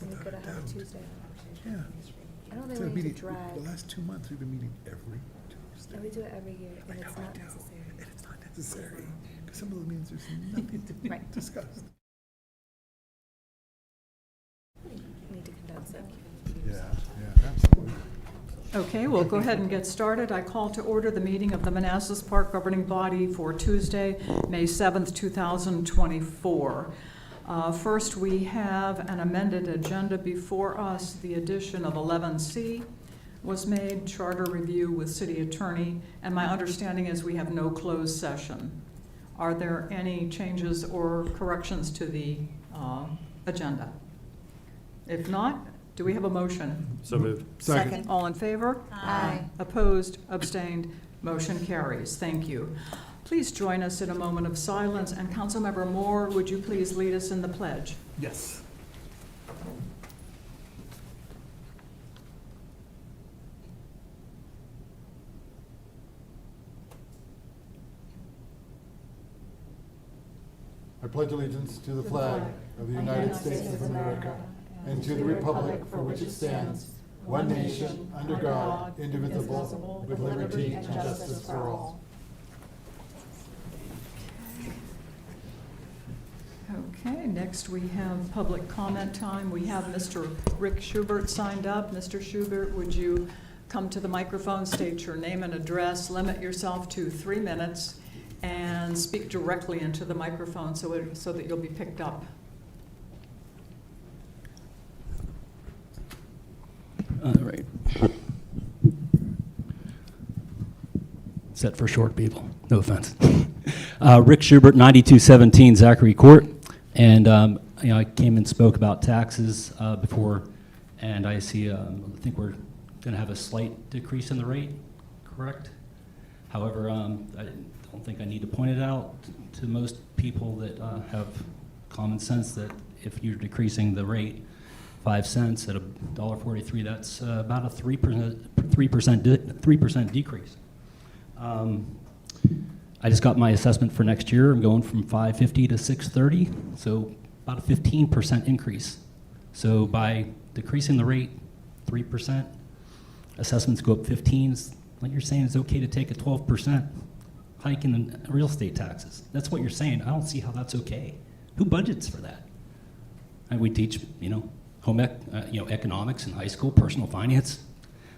we could have had a Tuesday. Yeah. I don't think So we need meeting, to drag. the last 2 months, we've been meeting every Tuesday. And we do it every year, I and know it's we not do, necessary. and it's not necessary, because some of the meetings, there's nothing to be Right. discussed. We need to condense it. Yeah, absolutely. Okay, we'll go ahead and get started. I call to order the meeting of the Manassas Park governing body for Tuesday, May 7th, 2024. First, we have an amended agenda before us. The addition of 11C was made, charter review with city attorney, and my understanding is we have no closed session. Are there any changes or corrections to the agenda? If not, do we have a motion? So moved. Second. All in favor? Aye. Opposed, abstained, motion carries. Thank you. Please join us in a moment of silence, and Councilmember Moore, would you please lead us in the pledge? Yes. I pledge allegiance to the flag of the United States of America and to the republic for which it stands, one nation, under God, indivisible, with liberty and justice for all. Okay, next we have public comment time. We have Mr. Rick Schubert signed up. Mr. Schubert, would you come to the microphone, state your name and address, limit yourself to 3 minutes, and speak directly into the microphone so that you'll be picked up. All right. Set for short people, no offense. Rick Schubert, 9217 Zachary Court. And I came and spoke about taxes before, and I see, I think we're going to have a slight decrease in the rate, correct? However, I don't think I need to point it out to most people that have common sense that if you're decreasing the rate 5 cents at $1.43, that's about a 3% decrease. I just got my assessment for next year. I'm going from $550 to $630, so about a 15% increase. So by decreasing the rate 3%, assessments go up 15s. Like you're saying, it's okay to take a 12% hike in real estate taxes. That's what you're saying. I don't see how that's okay. Who budgets for that? And we teach, home economics in high school, personal finance.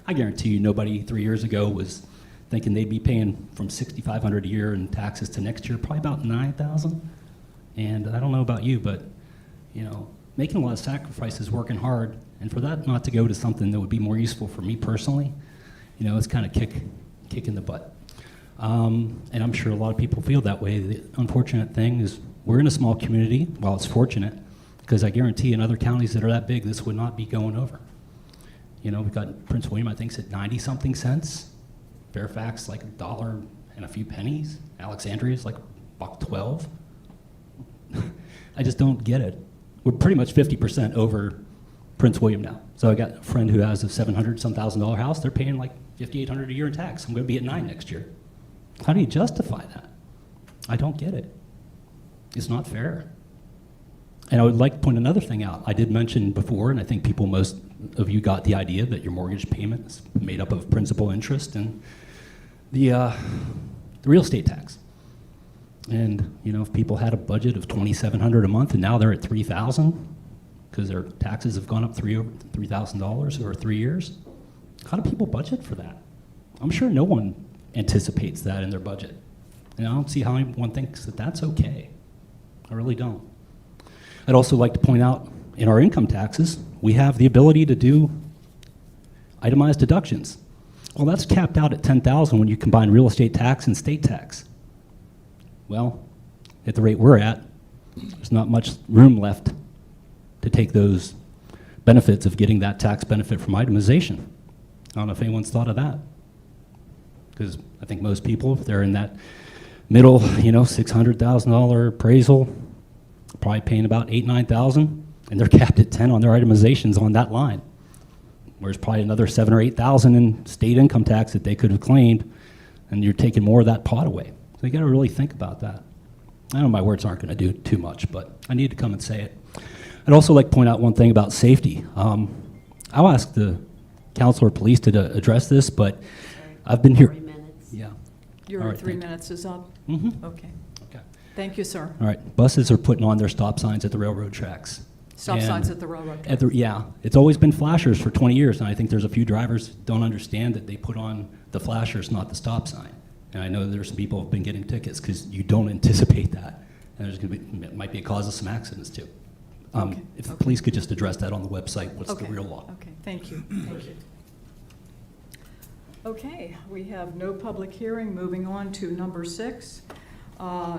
I guarantee you nobody 3 years ago was thinking they'd be paying from $6,500 a year in taxes to next year, probably about $9,000. And I don't know about you, but making a lot of sacrifices, working hard, and for that not to go to something that would be more useful for me personally, it's kind of kick in the butt. And I'm sure a lot of people feel that way. The unfortunate thing is we're in a small community. Well, it's fortunate, because I guarantee in other counties that are that big, this would not be going over. We've got Prince William, I think, is at 90-something cents. Fairfax, like $1 and a few pennies. Alexandria is like $1.12. I just don't get it. We're pretty much 50% over Prince William now. So I got a friend who has a $700-some-thousand house. They're paying like $5,800 a year in tax. I'm going to be at 9 next year. How do you justify that? I don't get it. It's not fair. And I would like to point another thing out. I did mention before, and I think most of you got the idea that your mortgage payment is made up of principal, interest, and the real estate tax. And if people had a budget of $2,700 a month and now they're at $3,000 because their taxes have gone up $3,000 over 3 years, how do people budget for that? I'm sure no one anticipates that in their budget. And I don't see how anyone thinks that that's okay. I really don't. I'd also like to point out, in our income taxes, we have the ability to do itemized deductions. Well, that's capped out at $10,000 when you combine real estate tax and state tax. Well, at the rate we're at, there's not much room left to take those benefits of getting that tax benefit from itemization. I don't know if anyone's thought of that. Because I think most people, if they're in that middle, $600,000 appraisal, probably paying about $8,000, $9,000, and they're capped at 10 on their itemizations on that line. Whereas probably another $7,000 or $8,000 in state income tax that they could have claimed, and you're taking more of that pot away. So you got to really think about that. I know my words aren't going to do too much, but I need to come and say it. I'd also like to point out one thing about safety. I'll ask the council or police to address this, but I've been here. 3 minutes. Yeah. Your All right, 3 thank you. minutes is up? Mm-hmm. Okay. Okay. Thank you, sir. All right. Buses are putting on their stop signs at the railroad tracks. Stop And signs at the railroad at tracks. yeah, it's always been flashers for 20 years, and I think there's a few drivers don't understand that they put on the flashers, not the stop sign. And I know there's some people who have been getting tickets because you don't anticipate that, and there's going to be it might be a cause of some accidents too. Okay, If the okay. police could just address that on the website, what's Okay, the real law? Okay, thank you, thank you. Okay, we have no public hearing. Moving on to number 6.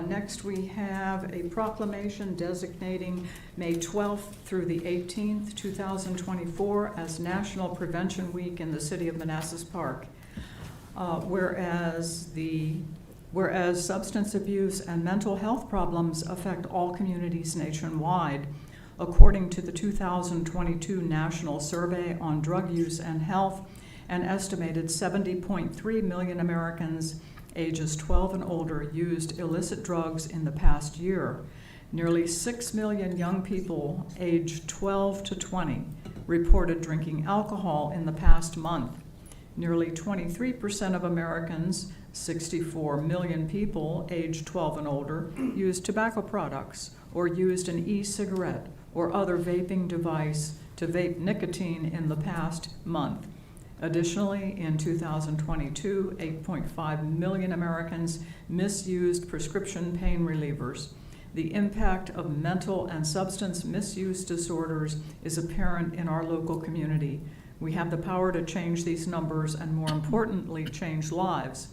Next, we have a proclamation designating May 12th through the 18th, 2024 as National Prevention Week in the city of Manassas Park. Whereas substance abuse and mental health problems affect all communities nationwide, according to the 2022 National Survey on Drug Use and Health, an estimated 70.3 million Americans ages 12 and older used illicit drugs in the past year. Nearly 6 million young people aged 12 to 20 reported drinking alcohol in the past month. Nearly 23% of Americans, 64 million people aged 12 and older, used tobacco products or used an e-cigarette or other vaping device to vape nicotine in the past month. Additionally, in 2022, 8.5 million Americans misused prescription pain relievers. The impact of mental and substance misuse disorders is apparent in our local community. We have the power to change these numbers and, more importantly, change lives.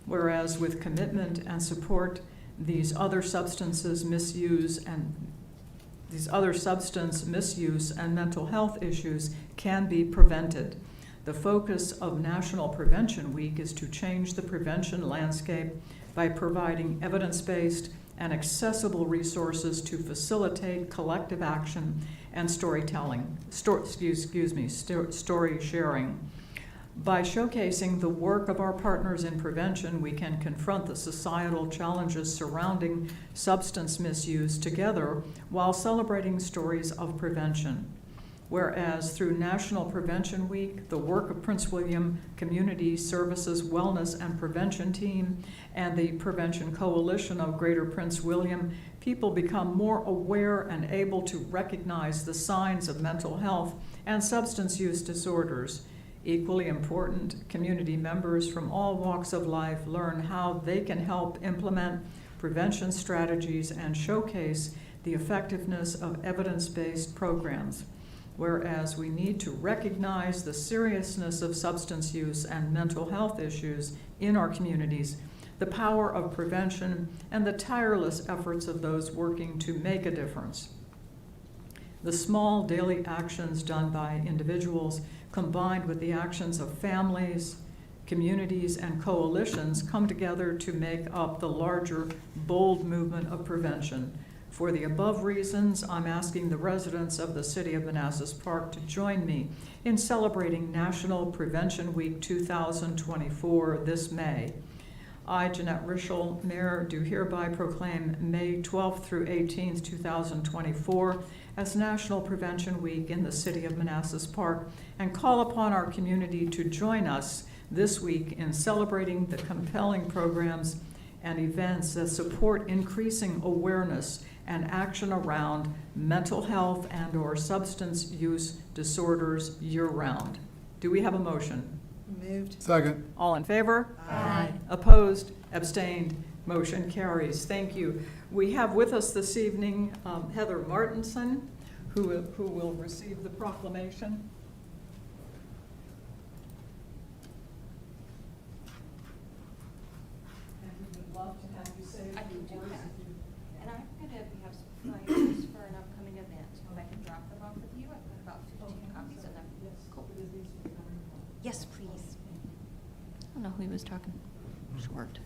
Whereas with commitment and support, these other substance misuse and mental health issues can be prevented. The focus of National Prevention Week is to change the prevention landscape by providing evidence-based and accessible resources to facilitate collective action and storytelling, story sharing. By showcasing the work of our partners in prevention, we can confront the societal challenges surrounding substance misuse together while celebrating stories of prevention. Whereas through National Prevention Week, the work of Prince William Community Services Wellness and Prevention Team and the Prevention Coalition of Greater Prince William, people become more aware and able to recognize the signs of mental health and substance use disorders. Equally important, community members from all walks of life learn how they can help implement prevention strategies and showcase the effectiveness of evidence-based programs. Whereas we need to recognize the seriousness of substance use and mental health issues in our communities, the power of prevention, and the tireless efforts of those working to make a difference. The small daily actions done by individuals, combined with the actions of families, communities, and coalitions, come together to make up the larger, bold movement of prevention. For the above reasons, I'm asking the residents of the City of Manassas Park to join me in celebrating National Prevention Week 2024 this May. I, Jeanette Rischel, Mayor, do hereby proclaim May 12th through 18th, 2024 as National Prevention Week in the City of Manassas Park and call upon our community to join us this week in celebrating the compelling programs and events that support increasing awareness and action around mental health and/or substance use disorders year-round. Do we have a motion? Moved. Second. All in favor? Aye. Opposed? Abstained? Motion carries. Thank you. We have with us this evening Heather Martinson, who will receive the proclamation. And we would love to have you say I a can few do words that. if you- And I'm going to have some flyers for an upcoming event. If I can drop them off with you, I've got about 15 copies of them. Cool. Yes, please. I don't know who he was talking short.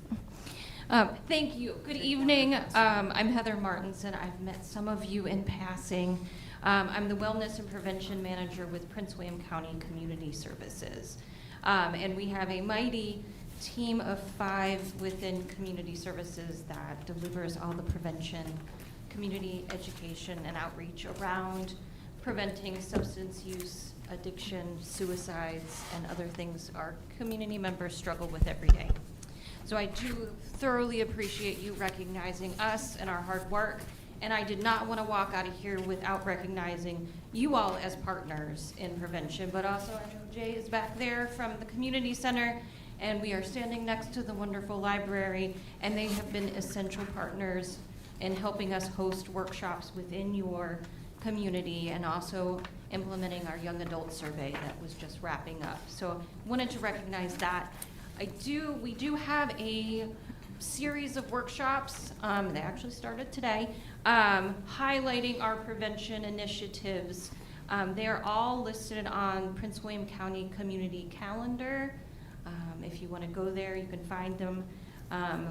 Thank you. Good evening. I'm Heather Martinson. I've met some of you in passing. I'm the Wellness and Prevention Manager with Prince William County Community Services. And we have a mighty team of 5 within Community Services that delivers all the prevention community education and outreach around preventing substance use, addiction, suicides, and other things our community members struggle with every day. So I do thoroughly appreciate you recognizing us and our hard work, and I did not want to walk out of here without recognizing you all as partners in prevention, but also I know Jay is back there from the community center, and we are standing next to the wonderful library, and they have been essential partners in helping us host workshops within your community and also implementing our young adult survey that was just wrapping up. So wanted to recognize that. We do have a series of workshops, they actually started today, highlighting our prevention initiatives. They are all listed on Prince William County Community Calendar. If you want to go there, you can find them.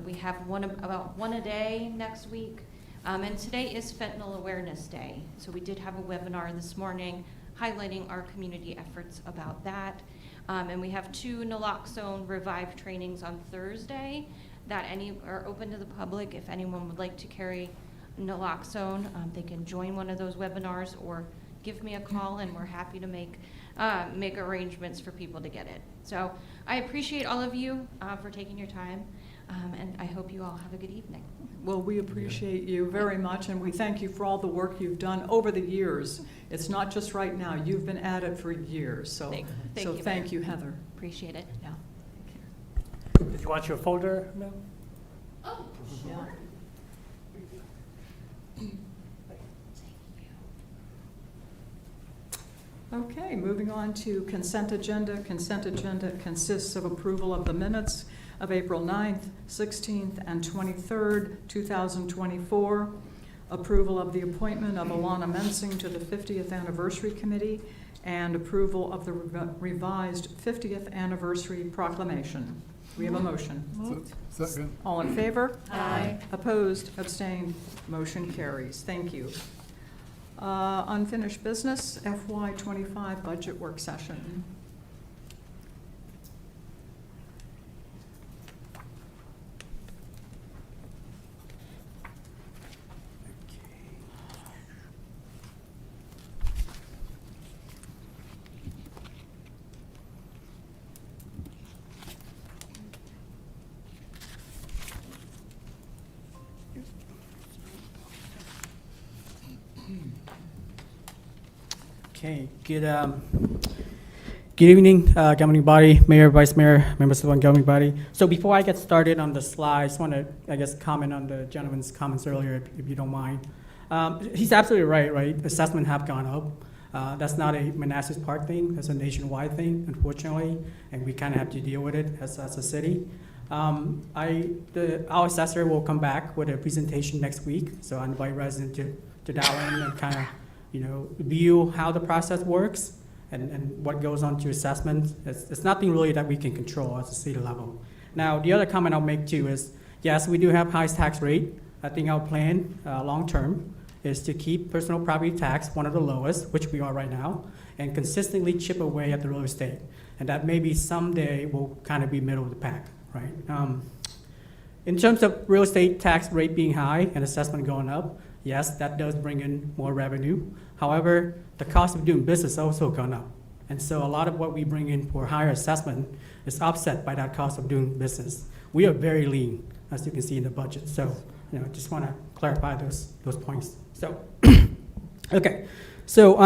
We have about one a day next week. And today is Fentanyl Awareness Day. So we did have a webinar this morning highlighting our community efforts about that. And we have 2 naloxone revive trainings on Thursday that are open to the public. If anyone would like to carry naloxone, they can join one of those webinars or give me a call, and we're happy to make arrangements for people to get it. So I appreciate all of you for taking your time, and I hope you all have a good evening. Well, we appreciate you very much, and we thank you for all the work you've done over the years. It's not just right now. You've been at it for years. So thank you, Heather. Appreciate it. Yeah. Did you want your folder, Mel? Oh, Yeah. Okay, moving on to consent agenda. Consent agenda consists of approval of the minutes of April 9th, 16th, and 23rd, 2024, approval of the appointment of Alana Mensing to the 50th Anniversary Committee, and approval of the revised 50th Anniversary Proclamation. We have a motion. Second. All in favor? Aye. Opposed, abstained, motion carries. Thank you. Unfinished business, FY25 budget work session. Okay, good evening, governing body, mayor, vice mayor, members of the governing body. So before I get started on the slides, I want to, comment on the gentleman's comments earlier, if you don't mind. He's absolutely right? Assessment have gone up. That's not a Manassas Park thing, that's a nationwide thing, unfortunately, and we kind of have to deal with it as a city. Our assessor will come back with a presentation next week, so I invite residents to dial in and kind of view how the process works and what goes on to assessment. It's nothing really that we can control at the city level. Now, the other comment I'll make too is, yes, we do have highest tax rate. I think our plan, long term, is to keep personal property tax one of the lowest, which we are right now, and consistently chip away at the real estate. And that maybe someday will kind of be middle of the pack, right? In terms of real estate tax rate being high and assessment going up, yes, that does bring in more revenue. However, the cost of doing business also gone up. And so a lot of what we bring in for higher assessment is offset by that cost of doing business. We are very lean, as you can see in the budget. So, just want to clarify those points. So, okay. So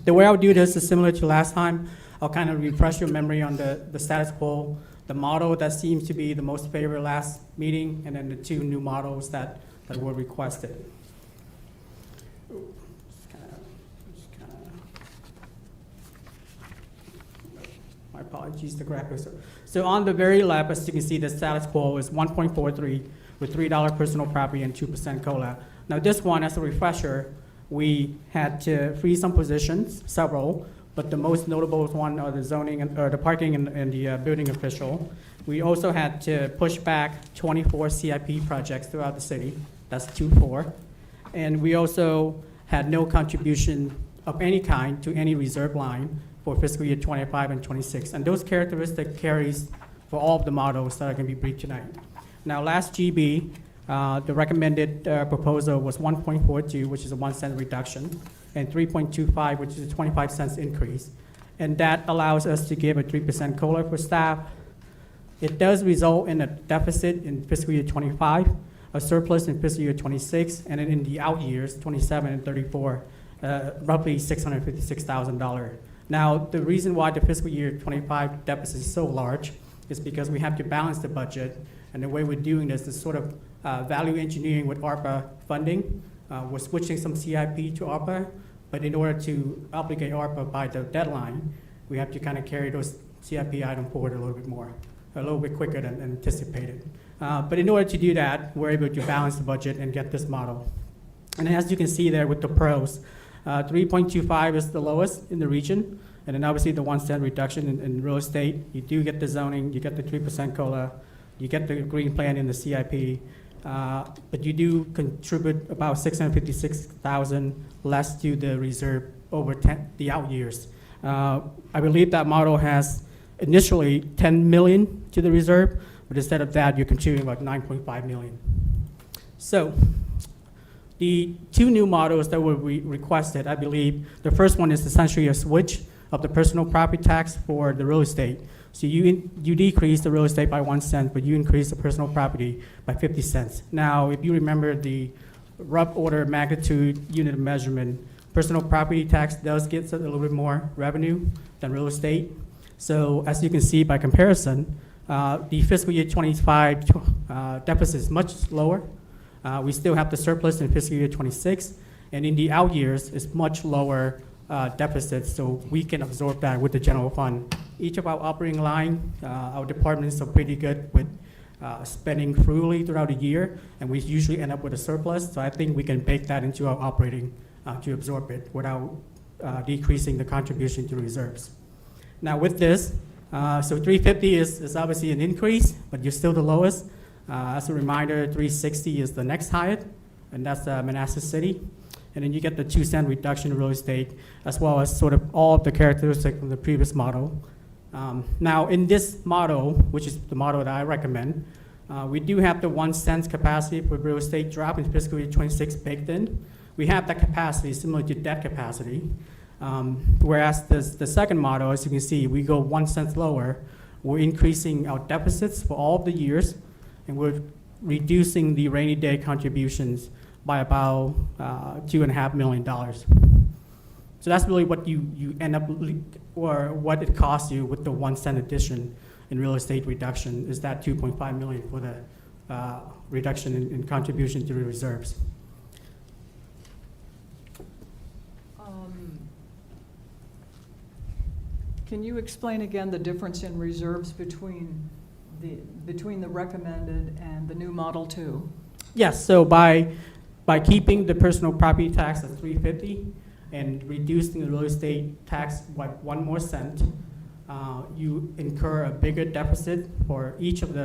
the way I'll do this is similar to last time. I'll kind of refresh your memory on the status quo, the model that seems to be the most favored last meeting, and then the 2 new models that were requested. My apologies, the graphics. So on the very left, as you can see, the status quo is 1.43 with $3 personal property and 2% COLA. Now this one, as a refresher, we had to freeze some positions, several, but the most notable one are the zoning or the parking and the building official. We also had to push back 24 CIP projects throughout the city. That's 24. And we also had no contribution of any kind to any reserve line for fiscal year 25 and 26. And those characteristics carries for all of the models that are going to be briefed tonight. Now, last GB, The recommended proposal was 1.42, which is a 1 cent reduction, and 3.25, which is a 25 cents increase. And that allows us to give a 3% COLA for staff. It does result in a deficit in fiscal year 25, a surplus in fiscal year 26, and then in the out years, 27 and 34, roughly $656,000. Now, the reason why the fiscal year 25 deficit is so large is because we have to balance the budget, and the way we're doing this is sort of value engineering with ARPA funding. We're switching some CIP to ARPA, but in order to obligate ARPA by the deadline, we have to kind of carry those CIP items forward a little bit quicker than anticipated. But in order to do that, we're able to balance the budget and get this model. And as you can see there with the pros, 3.25 is the lowest in the region, and then obviously the 1 cent reduction in real estate. You do get the zoning, you get the 3% COLA, you get the green plan in the CIP, but you do contribute about $656,000 less to the reserve over the out years. I believe that model has initially $10 million to the reserve, but instead of that, you're contributing about $9.5 million. So the two new models that were requested, I believe, the first one is essentially a switch of the personal property tax for the real estate. So you decrease the real estate by 1 cent, but you increase the personal property by 50 cents. Now, if you remember the rough order of magnitude unit of measurement, personal property tax does get a little bit more revenue than real estate. So as you can see by comparison, the fiscal year 25 deficit is much lower. We still have the surplus in fiscal year 26, and in the out years, it's much lower deficit, so we can absorb that with the general fund. Each of our operating line, our departments are pretty good with spending frugally throughout the year, and we usually end up with a surplus, so I think we can bake that into our operating to absorb it without decreasing the contribution to reserves. Now with this, so 350 is obviously an increase, but you're still the lowest. As a reminder, 360 is the next highest, and that's Manassas City. And then you get the 2 cent reduction in real estate, as well as sort of all of the characteristics from the previous model. Now in this model, which is the model that I recommend, we do have the 1 cent capacity for real estate drop in fiscal year 26 baked in. We have that capacity similar to debt capacity. Whereas the second model, as you can see, we go 1 cent lower. We're increasing our deficits for all of the years, and we're reducing the rainy day contributions by about $2.5 million. So that's really what you end up, or what it costs you with the 1 cent addition in real estate reduction, is that $2.5 million for the reduction in contribution to the reserves. Can you explain again the difference in reserves between the recommended and the new Model 2? Yes, so by keeping the personal property tax at $350 and reducing the real estate tax by 1 more cent, you incur a bigger deficit for each of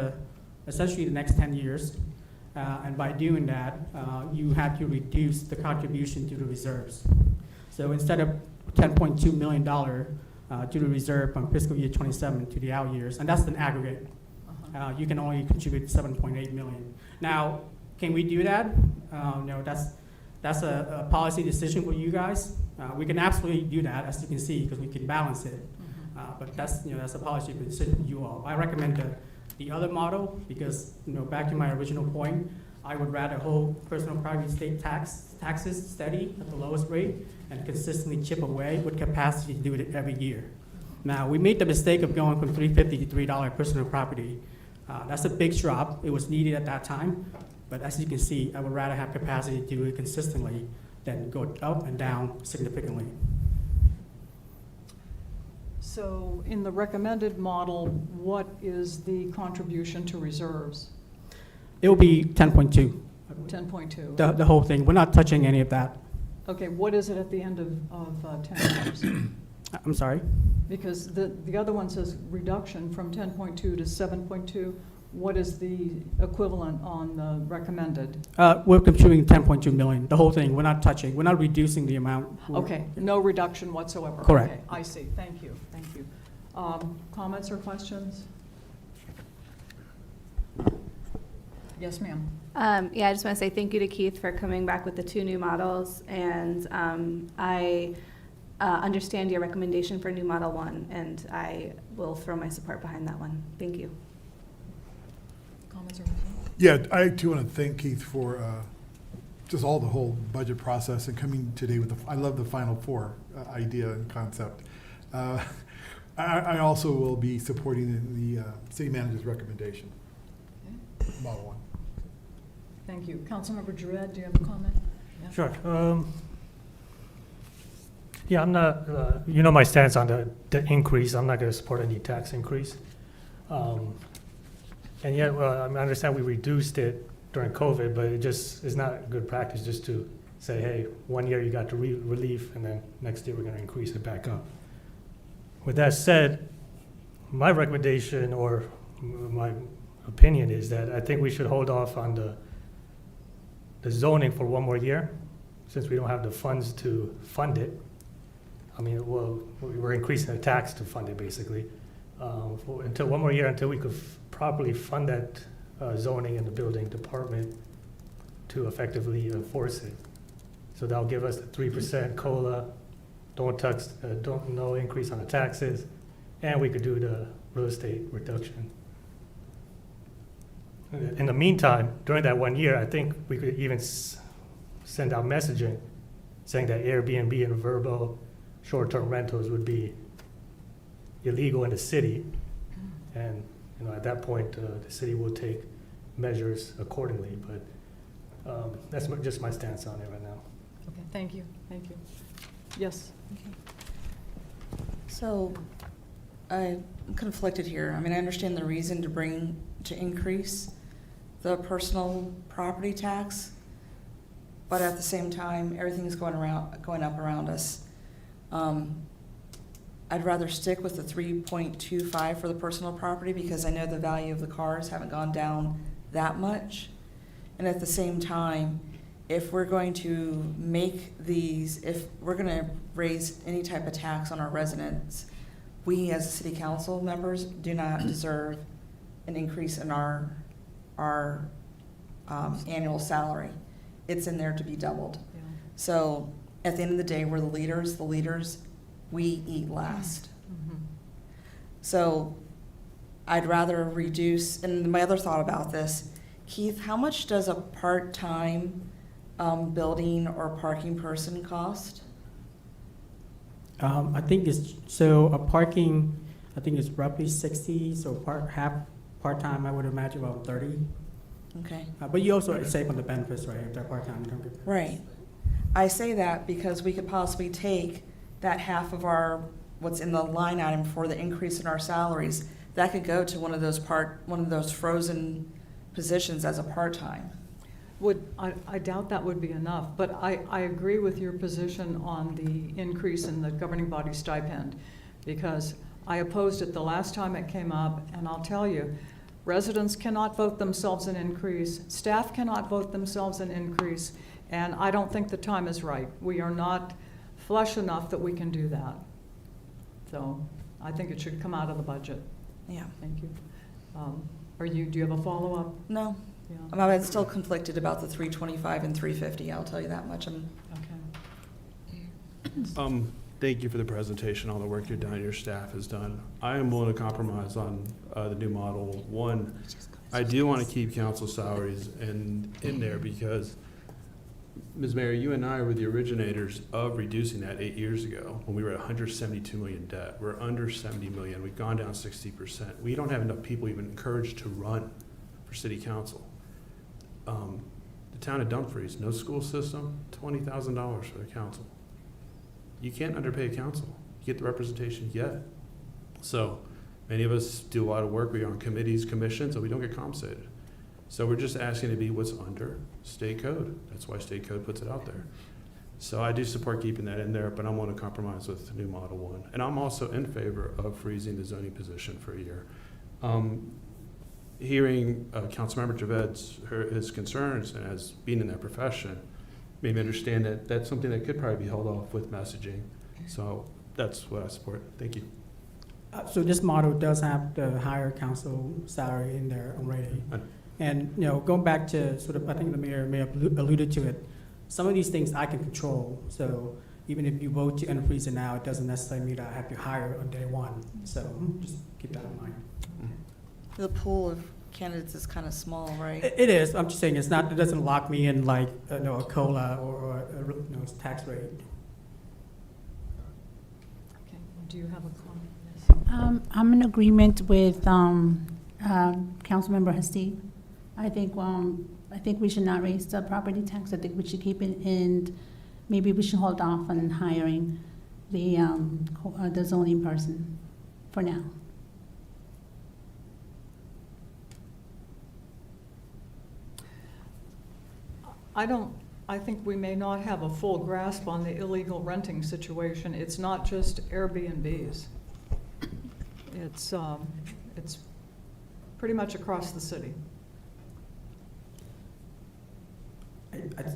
essentially the next 10 years. And by doing that, you have to reduce the contribution to the reserves. So instead of $10.2 million to the reserve from fiscal year 27 to the out years, and that's an aggregate, you can only contribute $7.8 million. Now, can we do that? No, that's a policy decision for you guys. We can absolutely do that, as you can see, because we can balance it. But that's a policy decision for you all. I recommend the other model because, back to my original point, I would rather hold personal property state taxes steady at the lowest rate and consistently chip away with capacity to do it every year. Now, we made the mistake of going from $350 to $3 personal property. That's a big drop. It was needed at that time. But as you can see, I would rather have capacity to do it consistently than go up and down significantly. So in the recommended model, what is the contribution to reserves? It will be 10.2. 10.2. The whole thing. We're not touching any of that. Okay, what is it at the end of 10 years? I'm sorry? Because the other one says reduction from 10.2 to 7.2. What is the equivalent on the recommended? We're contributing 10.2 million, the whole thing. We're not touching. We're not reducing the amount. Okay, no reduction whatsoever. Correct. Okay, I see. Thank you. Thank you. Comments or questions? Yes, ma'am. Yeah, I just want to say thank you to Keith for coming back with the 2 new models, and I understand your recommendation for new Model 1, and I will throw my support behind that one. Thank you. Comments or? Yeah, I too want to thank Keith for just all the whole budget process and coming today with I love the Final Four idea and concept. I also will be supporting the city manager's recommendation, Model 1. Thank you. Councilmember Dred, do you have a comment? Yeah. Sure. Yeah, I'm not, you know my stance on the increase. I'm not going to support any tax increase. And yet, I understand we reduced it during COVID, but it just is not good practice just to say, hey, 1 year you got the relief, and then next year we're going to increase it back up. With that said, my recommendation or my opinion is that I think we should hold off on the zoning for 1 more year, since we don't have the funds to fund it. I mean, well, we're increasing the tax to fund it, basically. Until 1 more year, until we could properly fund that zoning in the building department to effectively enforce it. So that'll give us the 3% COLA, no increase on the taxes, and we could do the real estate reduction. In the meantime, during that 1 year, I think we could even send out messaging saying that Airbnb and Vrbo short-term rentals would be illegal in the city, and at that point the city will take measures accordingly. But that's just my stance on it right now. Okay, thank you. Thank you. Yes. So I'm conflicted here. I mean, I understand the reason to increase the personal property tax, but at the same time, everything's going up around us. I'd rather stick with the 3.25 for the personal property because I know the value of the cars haven't gone down that much. And at the same time, if we're going to if we're going to raise any type of tax on our residents, we as city council members do not deserve an increase in our annual salary. It's in there to be doubled. Yeah. So at the end of the day, we're the leaders, we eat last. Mm-hmm. So I'd rather reduce, and my other thought about this, Keith, how much does a part-time building or parking person cost? I think a parking, I think it's roughly 60, so part-time, I would imagine about 30. Okay. But you also save on the benefits, right, if they're part-time. You don't get benefits. Right. I say that because we could possibly take that half of what's in the line item for the increase in our salaries, that could go to one of those frozen positions as a part-time. I doubt that would be enough, but I agree with your position on the increase in the governing body stipend, because I opposed it the last time it came up, and I'll tell you, residents cannot vote themselves an increase, staff cannot vote themselves an increase, and I don't think the time is right. We are not flush enough that we can do that. So I think it should come out of the budget. Yeah. Thank you. Do you have a follow-up? No. Yeah. I'm still conflicted about the 325 and 350, I'll tell you that much. Okay. Thank you for the presentation, all the work you've done, your staff has done. I am willing to compromise on the new Model 1. I do want to keep council salaries in there because, Ms. Mayor, you and I were the originators of reducing that 8 years ago when we were at 172 million debt. We're under 70 million. We've gone down 60%. We don't have enough people even encouraged to run for city council. The town of Dumfries, no school system, $20,000 for the council. You can't underpay a council. You get the representation you get. So many of us do a lot of work. We're on committees, commissions, and we don't get compensated. So we're just asking to be what's under state code. That's why state code puts it out there. So I do support keeping that in there, but I want to compromise with the new Model 1. And I'm also in favor of freezing the zoning position for a year. Hearing Councilmember Javed's his concerns and as being in that profession made me understand that that's something that could probably be held off with messaging. So that's what I support. Thank you. So this model does have the higher council salary in there already. And, going back to sort of, I think the mayor may have alluded to it, some of these things I can control. So even if you vote to unfreeze it now, it doesn't necessarily mean that I have to hire on day one. So just keep that in mind. The pool of candidates is kind of small, right? It is. I'm just saying it doesn't lock me in like, a COLA or a tax rate. Okay, do you have a comment? Yes. I'm in agreement with Councilmember Hasty. I think we should not raise the property tax. I think we should keep it, and maybe we should hold off on hiring the zoning person for now. I think we may not have a full grasp on the illegal renting situation. It's not just Airbnbs. It's pretty much across the city.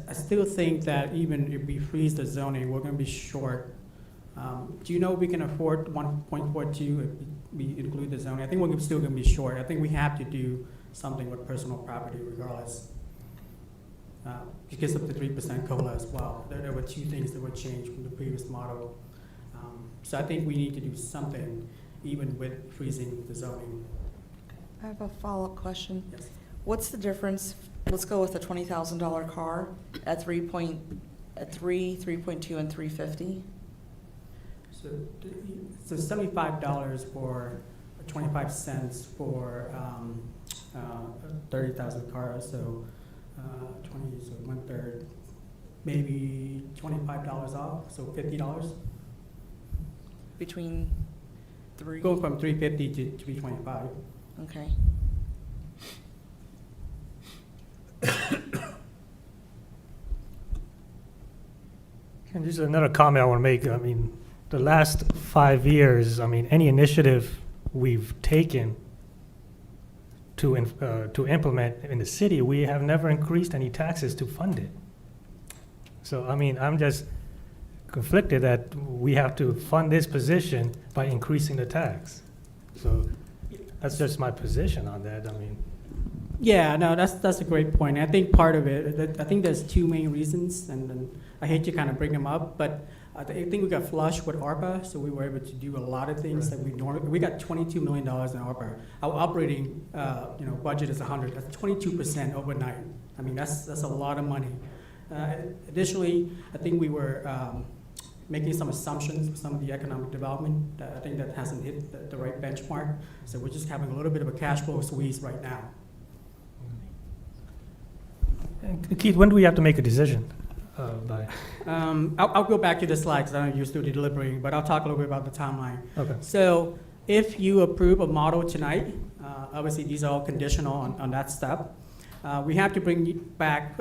I still think that even if we freeze the zoning, we're going to be short. Do you know we can afford 1.42 if we include the zoning? I think we're still going to be short. I think we have to do something with personal property regardless. Because of the 3% COLA as well. There were two things that were changed from the previous model. So I think we need to do something even with freezing the zoning. I have a follow-up question. Yes. What's the difference? Let's go with a $20,000 car at 3.2, and 350. So $75 for 25 cents for 30,000 cars. So 20, so 1/3, maybe $25 off. So $50 Between three. going from 350 to 325. Okay. And just another comment I want to make. I mean, the last 5 years, I mean, any initiative we've taken to implement in the city, we have never increased any taxes to fund it. So, I mean, I'm just conflicted that we have to fund this position by increasing the tax. So that's just my position on that. I mean, Yeah, no, that's a great point. I think part of it, I think there's two main reasons, and I hate to kind of bring them up, but I think we got flush with ARPA, so we were able to do a lot of things that we got $22 million in ARPA. Our operating, budget is 100. That's 22% overnight. I mean, that's a lot of money. Additionally, I think we were making some assumptions with some of the economic development. I think that hasn't hit the right benchmark, so we're just having a little bit of a cash flow squeeze right now. Keith, when do we have to make a decision by? I'll go back to the slides. I know you're still deliberating, but I'll talk a little bit about the timeline. Okay. So if you approve a model tonight, obviously these are all conditional on that step. We have to bring back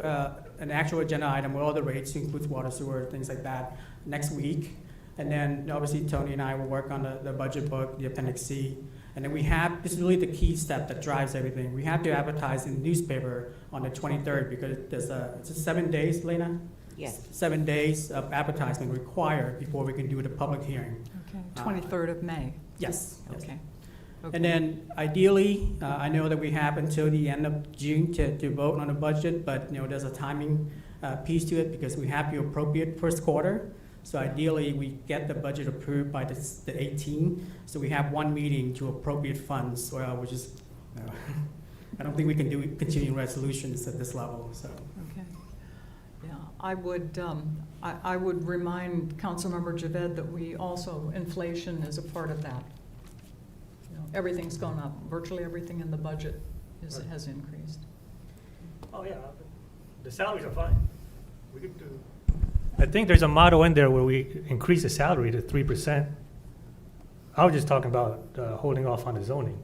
an actual agenda item with all the rates, includes water, sewer, things like that, next week. And then obviously Tony and I will work on the budget book, the Appendix C. And then this is really the key step that drives everything. We have to advertise in the newspaper on the 23rd because it's 7 days, Lena? Yes. 7 days of advertisement required before we can do the public hearing. Okay, 23rd of May. Yes. Okay. And then ideally, I know that we have until the end of June to vote on the budget, but there's a timing piece to it because we have to appropriate first quarter. So ideally, we get the budget approved by the 18th. So we have one meeting to appropriate funds, which is, I don't think we can do continuing resolutions at this level. So. Okay. Yeah, I would remind Councilmember Javed that we also, inflation is a part of that. Everything's gone up. Virtually everything in the budget has increased. Oh, yeah, the salaries are fine. We could do. I think there's a model in there where we increase the salary to 3%. I was just talking about holding off on the zoning.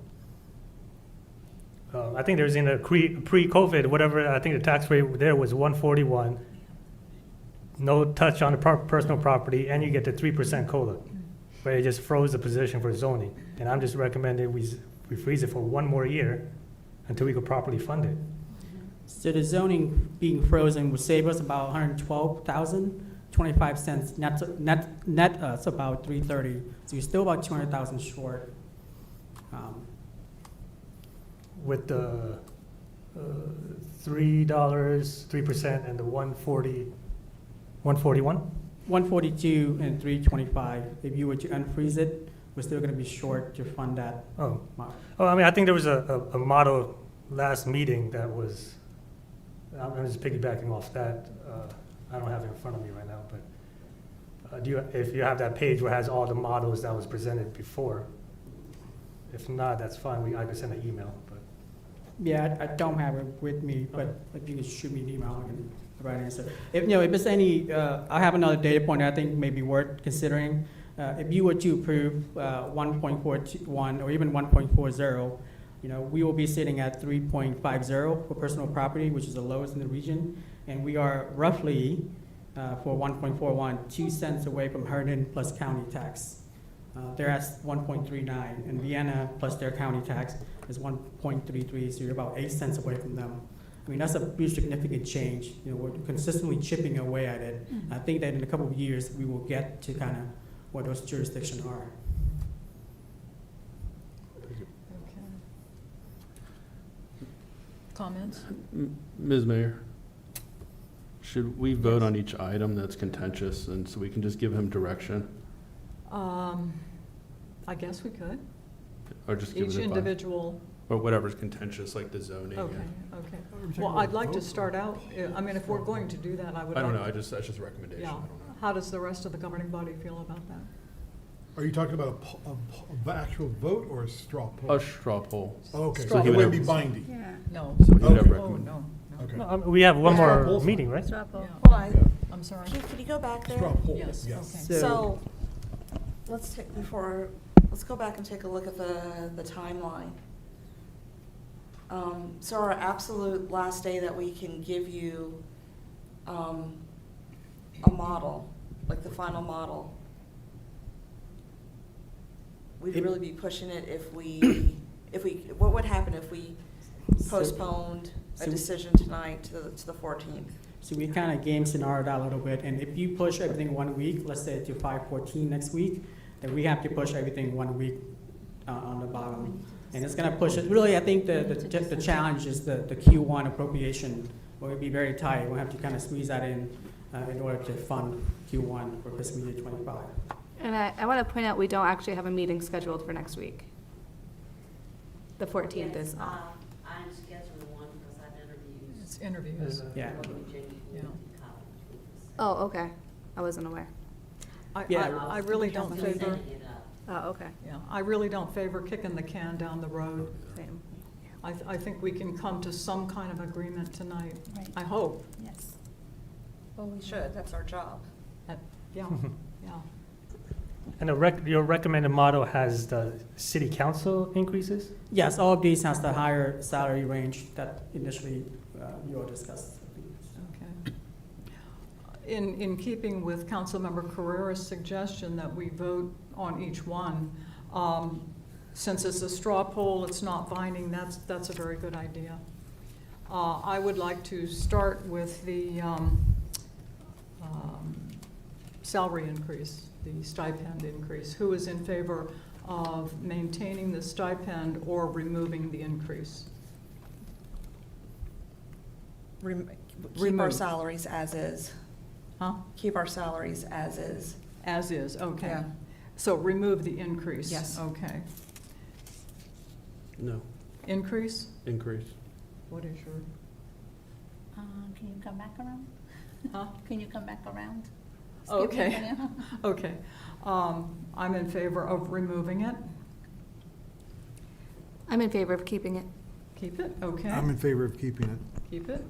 I think there's in a pre-COVID, whatever, I think the tax rate there was 141. No touch on the personal property, and you get the 3% COLA. But it just froze the position for zoning. And I'm just recommending we freeze it for 1 more year until we could properly fund it. So the zoning being frozen would save us about 112,000, 25 cents net us about 330. So you're still about 200,000 short. With the $3, 3%, and the 141? 142 and 325. If you were to unfreeze it, we're still going to be short to fund that Oh. model. Oh, I mean, I think there was a model last meeting that was, I'm just piggybacking off that. I don't have it in front of me right now, but if you have that page where it has all the models that was presented before, if not, that's fine. I could send an email, but. Yeah, I don't have it with me, but if you can shoot me an email, I can provide an answer. If it's any, I have another data point I think may be worth considering. If you were to approve 1.41 or even 1.40, we will be sitting at 3.50 for personal property, which is the lowest in the region, and we are roughly for 1.41, 2 cents away from Herndon plus county tax. They're at 1.39, and Vienna plus their county tax is 1.33, so you're about 8 cents away from them. I mean, that's a pretty significant change. We're consistently chipping away at it. I think that in a couple of years, we will get to kind of what those jurisdictions are. Okay. Comments? Ms. Mayor, should we vote on each item that's contentious, and so we can just give him direction? I guess we could. Or just give Each it a individual, or whatever's contentious, like the zoning? okay, and- okay. we talking Well, about I'd like to vote? start out, I mean, if we're going to do that, I would I don't like- know, that's just a recommendation, I Yeah. don't know. How does the rest of the governing body feel about that? Are you talking about a actual vote or a straw poll? A straw poll. Okay, Straw so it poll. wouldn't be binding? Yeah. No. So he'd have Okay. Oh, recommend. no, no. Okay. No, we have one Straw more poll's meeting, right? Straw poll. Yeah. Hold on. Yeah. I'm sorry. Keith, could you go back there? Straw poll, Yes, yes. okay. So, let's go back and take a look at the timeline. So our absolute last day that we can give you a model, like the final model, we'd really be pushing it if we, what would happen if we postponed a So- decision tonight to the 14th? So we kind of game scenario that a little bit, and if you push everything 1 week, let's say to 5/14 next week, then we have to push everything 1 week on the bottom. And it's gonna push it, really, I think the challenge is the Q1 appropriation, will be very tight. We'll have to kind of squeeze that in order to fund Q1 for fiscal year 25. And I want to point out, we don't actually have a meeting scheduled for next week. The 14th is off. I'm scheduling one because I've interviewed. It's interviews. Yeah. Yeah. Oh, okay. I wasn't aware. I really don't favor, Oh, okay. yeah, I really don't favor kicking the can down the road. Same. I think we can come to some kind of agreement tonight. Right. I hope. Yes. Well, we should, that's our job. Yeah, yeah. And your recommended model has the city council increases? Yes, all of these has the higher salary range that initially you all discussed. Okay. In keeping with Councilmember Carrera's suggestion that we vote on each one, since it's a straw poll, it's not binding, that's a very good idea. I would like to start with the salary increase, the stipend increase. Who is in favor of maintaining the stipend or removing the increase? Keep our Remove. salaries as is. Huh? Keep our salaries as is. As is, okay. Yeah. So remove the increase? Yes. Okay. No, Increase? increase. What is your, Can you come back around? huh? Can you come back around? Oh, Skip me okay. for now. Okay. I'm in favor of removing it. I'm in favor of keeping it. Keep it, okay. I'm in favor of keeping it. Keep it.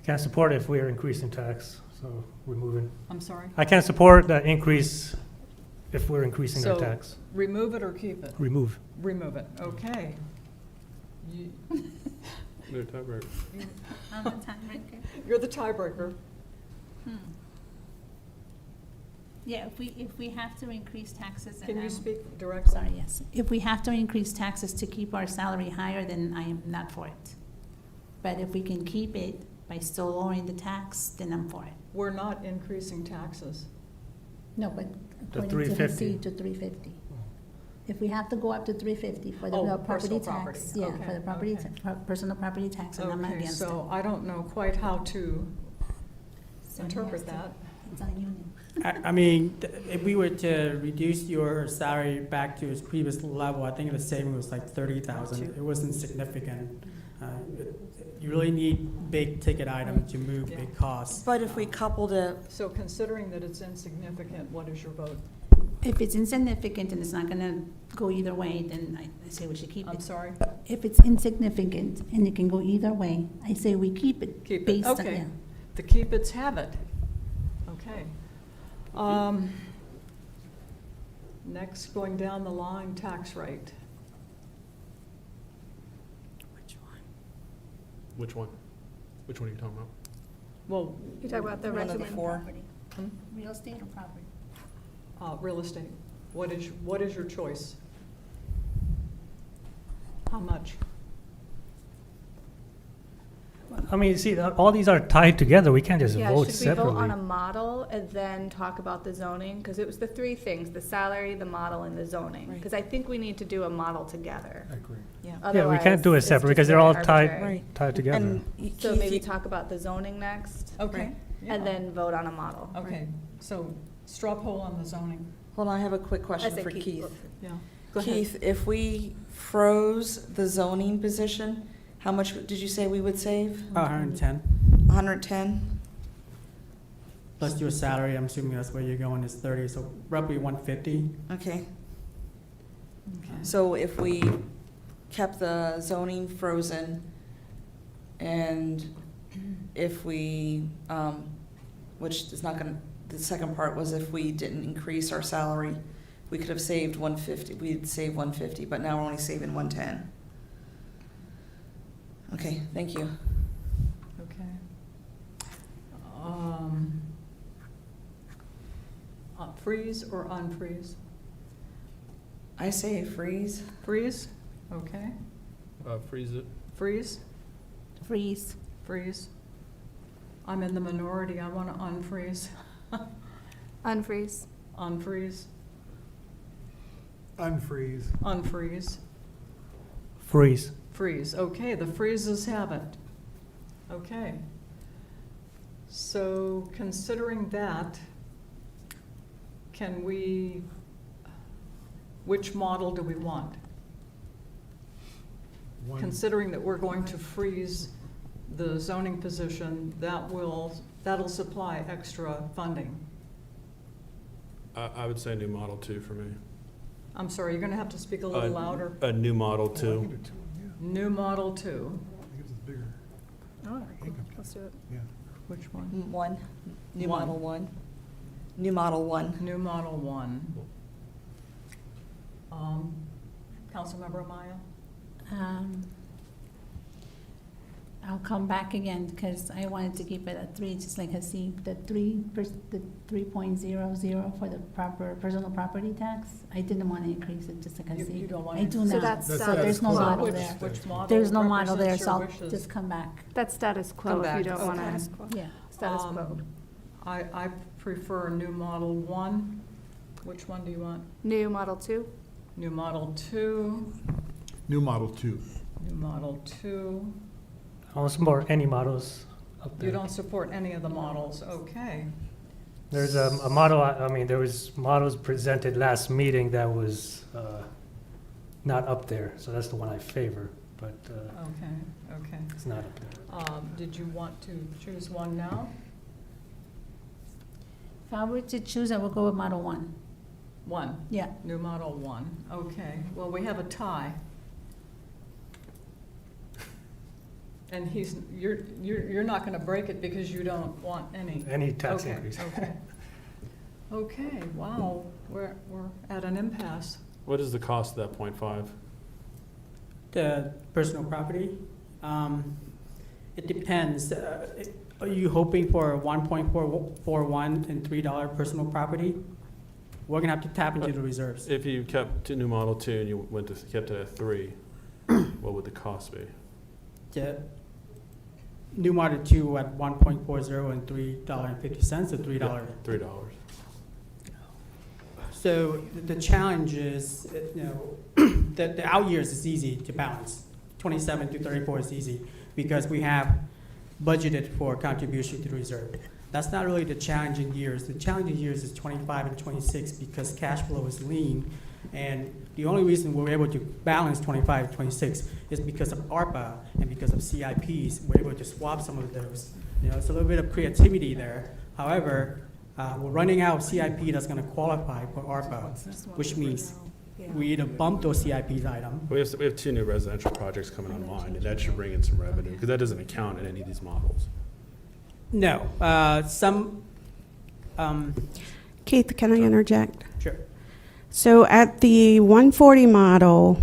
Can't support it if we're increasing tax, so we're moving. I'm sorry. I can't support the increase if we're increasing our So- tax. Remove it or keep it? Remove. Remove it, okay. You- No tiebreaker. I'm the tiebreaker. You're the tiebreaker. Yeah, if we have to increase taxes. Can and you I'm- speak directly? Sorry, yes. If we have to increase taxes to keep our salary higher, then I am not for it. But if we can keep it by still lowering the tax, then I'm for it. We're not increasing taxes. No, but The according to 350. Hasib, to 350. If we have to go up to 350 for the Oh, property personal property. tax, yeah, Okay, for the property, okay. personal property tax, and I'm not Okay, against it. so I don't know quite how to So interpret yes, that. It's on union. I mean, if we were to reduce your salary back to its previous level, I think the saving was like 30,000. It wasn't significant. You really need big ticket items to move Yeah. big costs. But if we coupled it, So considering that it's insignificant, what is your vote? If it's insignificant and it's not gonna go either way, then I say we should keep I'm it. sorry? If it's insignificant and it can go either way, I say we keep it. Keep it, based on- okay. yeah. The keep its have it. Okay. Next, going down the line, tax rate. Which one? Which one are you talking about? Well, You talk about the One of the resident four. property. Real estate or property? real estate. What is your choice? How much? I mean, see, all these are tied together. We can't just Yeah, vote should we vote on separately. a model and then talk about the zoning? Because it was the three things, the salary, the model, and the zoning. Right. Because I think we need to do a model together. I agree. yeah. Yeah, we can't do Otherwise, it it's separate just because they're very all arbitrary. Right. tied together. And So Keith, maybe you- talk about the zoning next, Okay. yeah. and then vote on a model. Okay, so straw poll on the zoning. hold on, I have a quick I question said for Keith. Yeah. Go ahead. Keith, if we froze the zoning position, how much did you say we would save? 110 110? plus your salary. I'm assuming that's where you're going is 30, so roughly 150. Okay, Okay. so if we kept the zoning frozen, and if we, which is not gonna, the second part was if we didn't increase our salary, we could have saved 150, we'd save 150, but now we're only saving 110. Okay, thank you. Okay. Freeze or unfreeze? I say freeze. Freeze, okay. Freeze it. Freeze, Freeze. freeze. I'm in the minority, I want to unfreeze. Unfreeze. Unfreeze, Unfreeze. unfreeze, Freeze. freeze. Okay, the freezes have it. Okay. So considering that, can we, which model do we want? One- Considering that we're going to freeze the zoning position, that'll supply extra funding. I would say new model 2 for me. I'm sorry, you're gonna have to speak a little louder. A new model Oh, I 2. think it too, yeah. New Model 2, I guess it's bigger. Oh, let's do it. Yeah. which one? One, new One. model 1. New model 1. New Model 1. Councilmember Amaya? I'll come back again because I wanted to keep it at 3, just like Hasib. The 3.00 for the proper personal property tax. I didn't want to increase it, just like You Hasib. don't want I to- do So not. that's So status there's no quo. model Which- there. Which model There's no model there, represents so your I'll wishes? just come back. That's status Come quo if back, you don't want okay. to. Yeah. Status quo. I prefer New Model 1. Which one do you want? New Model 2. New Model 2, New Model 2. New Model 2. I don't support any models up there. You don't support any of the models, okay. There's a model, I mean, there was models presented last meeting that was not up there, so that's the one I favor, but Okay. it's not up there. Did you want to choose one now? If I were to choose, I would go with Model 1. 1, Yeah. New Model 1, okay. Well, we have a tie. And you're not gonna break it because you don't want any. Any tax Okay, increase. Okay. Okay, wow, we're at an impasse. What is the cost of that 0.5? The personal property, it depends. Are you hoping for a 1.41 and $3 personal property? We're gonna have to tap into the reserves. If you kept to new model 2 and you kept it at 3, what would the cost be? The new Model 2 at 1.40 and $3.50 or $3. $3. So the challenge is, the out years is easy to balance. 27 to 34 is easy because we have budgeted for contribution to the reserve. That's not really the challenging years. The challenging years is 25 and 26 because cash flow is lean. And the only reason we're able to balance 25 and 26 is because of ARPA and because of CIPs. We're able to swap some of those. It's a little bit of creativity there. However, we're running out of CIP that's going to qualify for ARPA, which means we either bump those CIPs item. We have 2 new residential projects coming online, and that should bring in some revenue, because that doesn't account in any of these models. No, Keith, can I interject? Sure. So at the 140 model,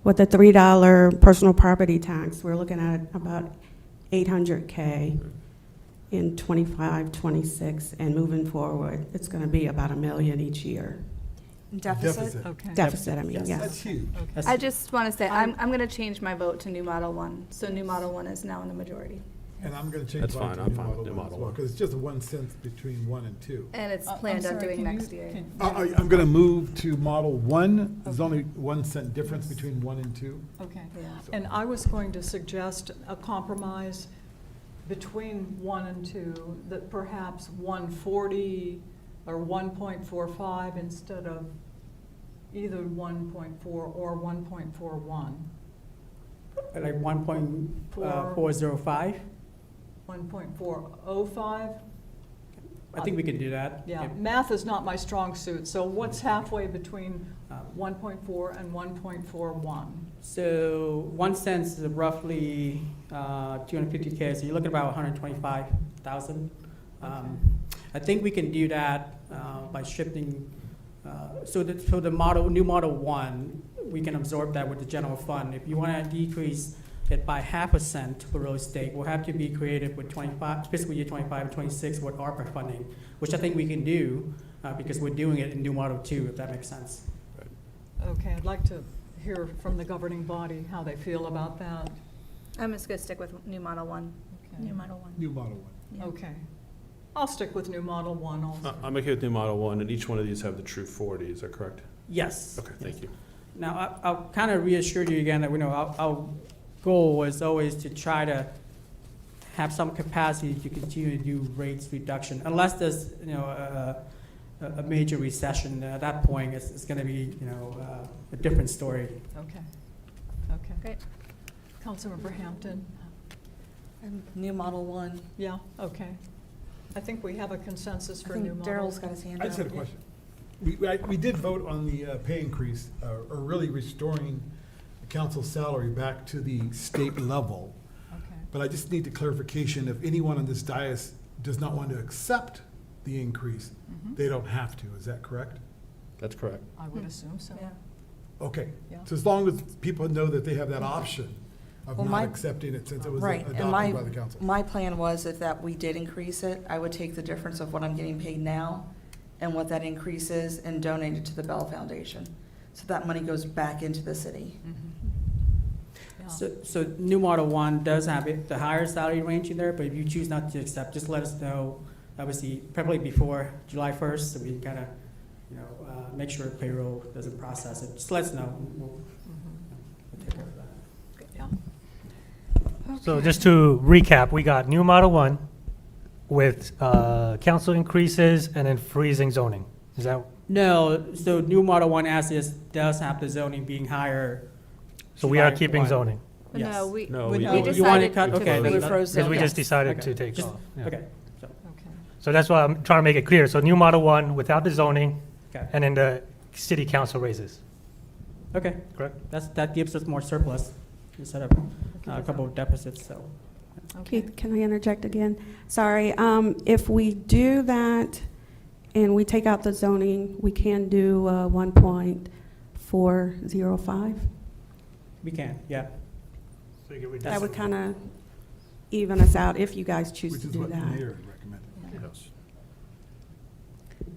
with the $3 personal property tax, we're looking at about $800K in 25, 26, and moving forward, it's going to be about $1 million each year. Deficit? Okay. Deficit, I mean, Yes. yes. That's huge. That's- I just want to say, I'm going to change my vote to new Model 1. So new Model 1 is now in the majority. And I'm going to change That's mine fine. to I'm new fine with model new one as model well, one. because it's just 1 cent between 1 and 2. And it's I'm planned on sorry, doing can next you- year. can- I'm going to move to model 1. There's only 1 cent difference between 1 and 2. Okay. Yeah. And I was going to suggest a compromise between 1 and 2, that perhaps 140 or 1.45 instead of either 1.4 or 1.41. Like 1.405. 1.405? I think we can do that. Yeah, If- math is not my strong suit, so what's halfway between 1.4 and 1.41? So 1 cent is roughly 250K, so you're looking at about 125,000. I think we can do that by shifting. So the new model 1, we can absorb that with the general fund. If you want to decrease it by half a cent for real estate, we'll have to be creative with fiscal year 25 and 26 with ARPA funding, which I think we can do because we're doing it in new model 2, if that makes sense. Okay, I'd like to hear from the governing body how they feel about that. I'm just going to stick with new Model 1. Okay. New Model 1. New model 1. Yeah. Okay. I'll stick with new model 1 also. I'm okay with new model 1, and each one of these have the true 40, is that correct? Yes. Okay, thank you. Now, I'll kind of reassure you again that our goal is always to try to have some capacity to continue to do rates reduction, unless there's a major recession. At that point, it's going to be a different story. Okay. Okay. Great. Councilmember Hampton? New model 1. Yeah, okay. I think we have a consensus I for think new model. Daryl's got his hand up. I just had a question. We did vote on the pay increase, or really restoring the council's salary back to the state level. Okay. But I just need the clarification, if anyone on this dais does not want to accept the increase, Mhm. they don't have to, is that correct? That's correct. I would assume so. Yeah. Okay, Yeah. so as long as people know that they have that option of Well, not my- accepting it since it was Right, and adopted by the council. my plan was if that we did increase it, I would take the difference of what I'm getting paid now and what that increase is and donate it to the Bell Foundation. So that money goes back into the city. Yeah. So new model 1 does have the higher salary range in there, but if you choose not to accept, just let us know. Obviously, probably before July 1st, so we can kind of make sure payroll doesn't process it. Just let us know. We'll take care of that. Yeah. So just to recap, we got new Model 1 with council increases and then freezing zoning. Is that, No, so new model 1 as is does have the zoning being higher. so we are July keeping 1. zoning? Yes. No, we No, We we- you want to decided cut, to okay. We then- froze Because we zoning. just decided Okay. to take Just- off. Yeah. Okay, so, Okay. So that's why I'm trying to make it clear. So new Model 1 without the zoning, okay, and then the city council raises, okay. correct? That gives us more surplus instead of a couple of deficits, so. Okay. Keith, can I interject again? Sorry, if we do that and we take out the zoning, we can do 1.405? We can, yeah. So you get rid That of- would kind of even us out if you guys choose Which to is do what the that. mayor recommended. Yes.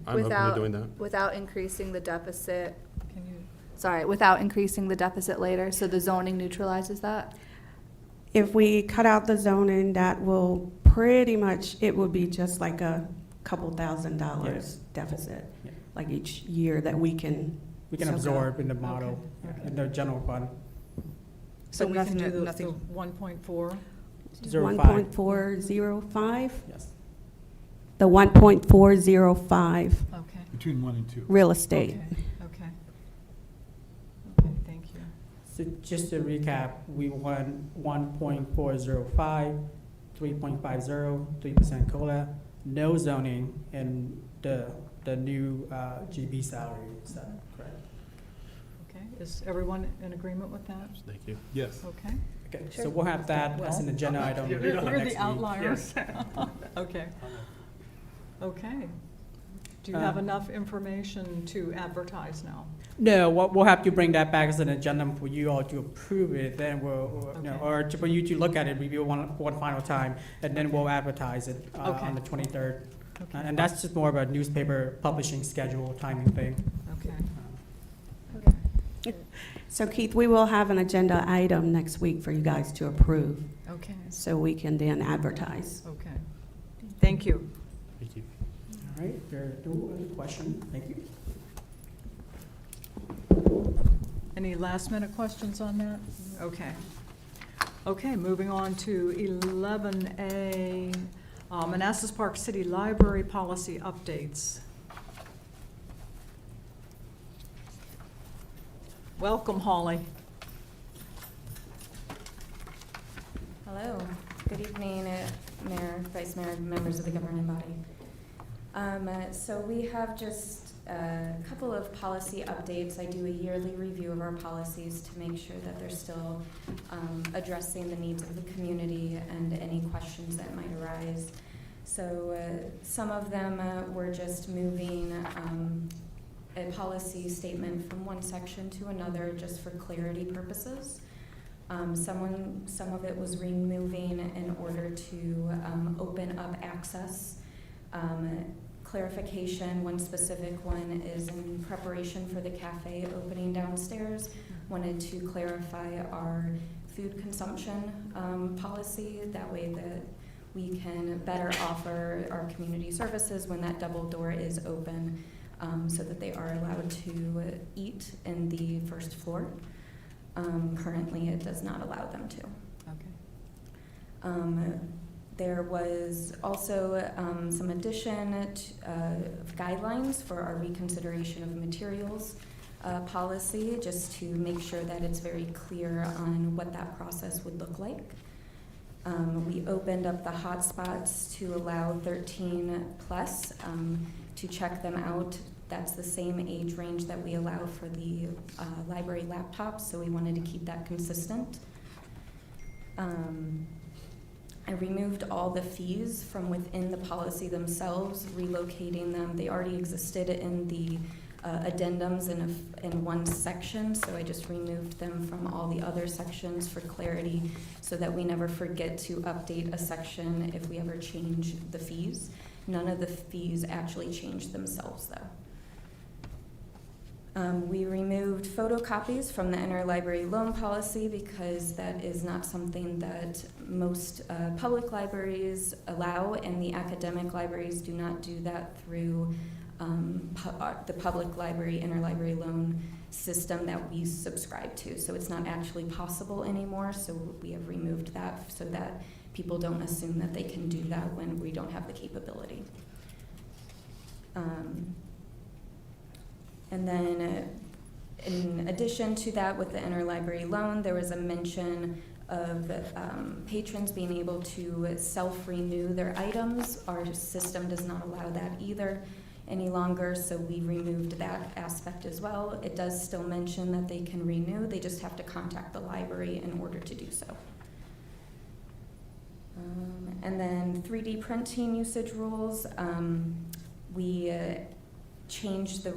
I'm open to doing that. Without increasing the deficit, Can you, without increasing the deficit later, so the zoning neutralizes that? If we cut out the zoning, that will pretty much, it would be just like a couple $1,000 deficit. Yeah. like each year that we can. We can soak up. absorb in the model, Okay. in the general fund. So But we can nothing- do the nothing- 1.4? 1.405, Yes. the 1.405 Okay, Between 1 and 2. real estate. okay. Okay, thank you. So just to recap, we won 1.405, 3.50, 3% COLA, no zoning, and the new GB salary. Is that correct? Okay, is everyone in agreement with that? Thank you. Yes. Okay. Okay, so we'll have that as an agenda item You're next the week. outliers. Okay. Okay. Do you have enough information to advertise now? No, we'll have to bring that back as an agenda for you all to approve it, then Okay. or for you to look at it, review one final time, and then we'll advertise it Okay. on the 23rd. Okay. And that's just more of a newspaper publishing schedule timing thing. Okay. So Keith, we will have an agenda item next week for you guys to approve, Okay, so we can then advertise. okay. Thank you. Thank you. All right, there are no other questions, thank you. Any last minute questions on that? Okay. Okay, moving on to 11A, Manassas Park City Library Policy Updates. Welcome, Holly. Hello, good evening, Mayor, Vice Mayor, members of the governing body. So we have just a couple of policy updates. I do a yearly review of our policies to make sure that they're still addressing the needs of the community and any questions that might arise. So some of them were just moving a policy statement from one section to another just for clarity purposes. Some of it was removing in order to open up access. Clarification, one specific one is in preparation for the cafe opening downstairs. Wanted to clarify our food consumption policy. That way that we can better offer our community services when that double door is open, so that they are allowed to eat in the first floor. Currently, it does not allow them to. Okay. There was also some addition of guidelines for our reconsideration of materials policy, just to make sure that it's very clear on what that process would look like. We opened up the hotspots to allow 13 plus to check them out. That's the same age range that we allow for the library laptops, so we wanted to keep that consistent. I removed all the fees from within the policy themselves, relocating them. They already existed in the addendums in one section, so I just removed them from all the other sections for clarity so that we never forget to update a section if we ever change the fees. None of the fees actually change themselves, though. We removed photocopies from the interlibrary loan policy because that is not something that most public libraries allow, and the academic libraries do not do that through the public library interlibrary loan system that we subscribe to. So it's not actually possible anymore, so we have removed that so that people don't assume that they can do that when we don't have the capability. And then in addition to that, with the interlibrary loan, there was a mention of patrons being able to self-renew their items. Our system does not allow that either any longer, so we removed that aspect as well. It does still mention that they can renew, they just have to contact the library in order to do so. And then 3D printing usage rules, we changed the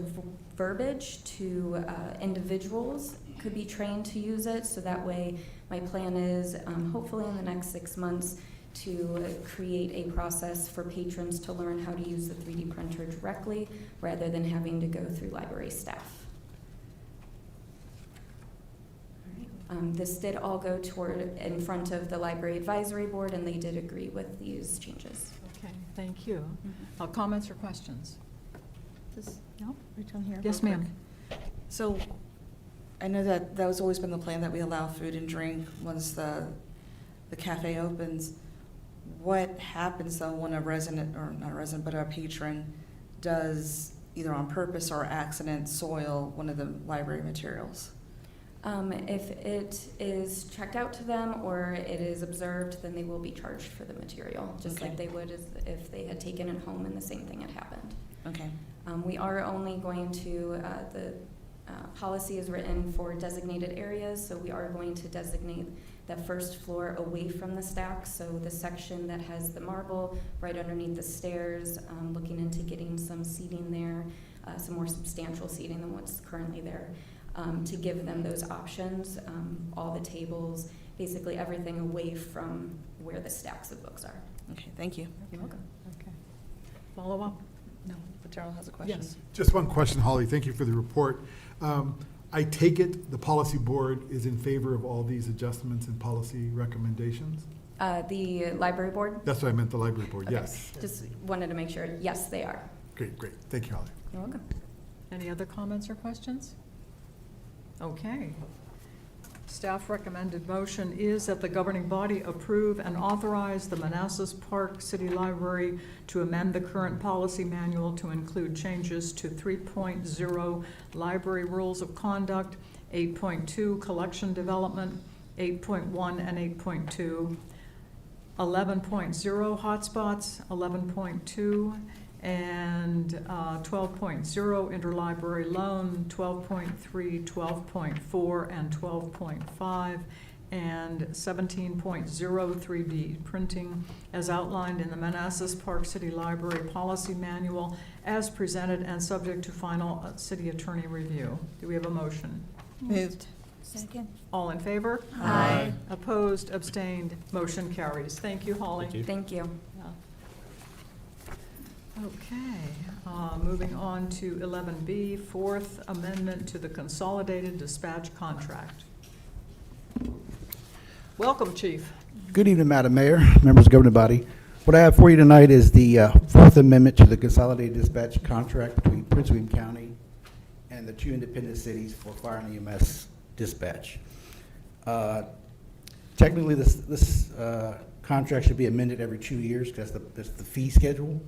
verbiage to individuals could be trained to use it, so that way my plan is hopefully in the next 6 months to create a process for patrons to learn how to use the 3D printer directly rather than having to go through library staff. This did all go toward in front of the Library Advisory Board, and they did agree with these changes. Okay, thank you. Comments or questions? This, No? right down here. Yes, real ma'am. quick. So, I know that that was always been the plan, that we allow food and drink once the cafe opens. What happens though when a resident, or not a resident, but a patron does either on purpose or accident soil one of the library materials? If it is checked out to them or it is observed, then they will be charged for the material, just like Okay. they would as if they had taken it home and the same thing had happened. Okay. We are only going to, the policy is written for designated areas, so we are going to designate that first floor away from the stacks, so the section that has the marble right underneath the stairs, looking into getting some seating there, some more substantial seating than what's currently there, to give them those options, all the tables, basically everything away from where the stacks of books are. Okay, thank you. You're welcome. Okay. Follow up? No, but Darrell has a question. Yes. Just one question, Holly. Thank you for the report. I take it the policy board is in favor of all these adjustments and policy recommendations? The library board? That's what I meant, the library board, Okay. yes. Just wanted to make sure, yes, they are. Great. Thank you, Holly. You're welcome. Any other comments or questions? Okay. Staff recommended motion is that the governing body approve and authorize the Manassas Park City Library to amend the current policy manual to include changes to 3.0 Library Rules of Conduct, 8.2 Collection Development, 8.1 and 8.2, 11.0 Hotspots, 11.2, and 12.0 interlibrary loan, 12.3, 12.4, and 12.5, and 17.0 3D printing as outlined in the Manassas Park City Library Policy Manual as presented and subject to final city attorney review. Do we have a motion? Moved. Second. All in favor? Aye. Opposed, abstained, motion carries. Thank you, Holly. Thank you. Thank you. Okay, moving on to 11B, Fourth Amendment to the Consolidated Dispatch Contract. Welcome, Chief. Good evening, Madam Mayor, members of the governing body. What I have for you tonight is the Fourth Amendment to the Consolidated Dispatch Contract between Prince William County and the two independent cities for fire and EMS dispatch. Technically, this contract should be amended every 2 years because that's the fee schedule.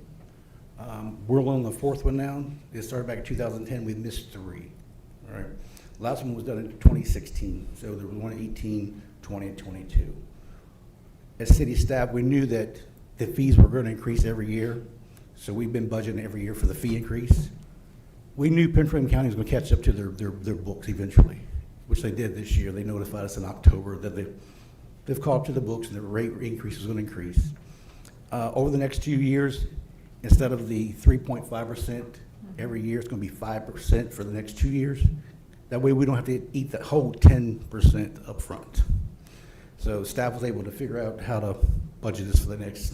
We're on the fourth one now. It started back in 2010. We missed 3. All right. Last one was done in 2016. So there was one in 18, 20, and 22. As city staff, we knew that the fees were going to increase every year. So we've been budgeting every year for the fee increase. We knew Prince William County was going to catch up to their books eventually, which they did this year. They notified us in October that they've caught up to the books and the rate increase was going to increase. Over the next 2 years, instead of the 3.5% every year, it's going to be 5% for the next 2 years. That way we don't have to eat the whole 10% up front. So staff was able to figure out how to budget this for the next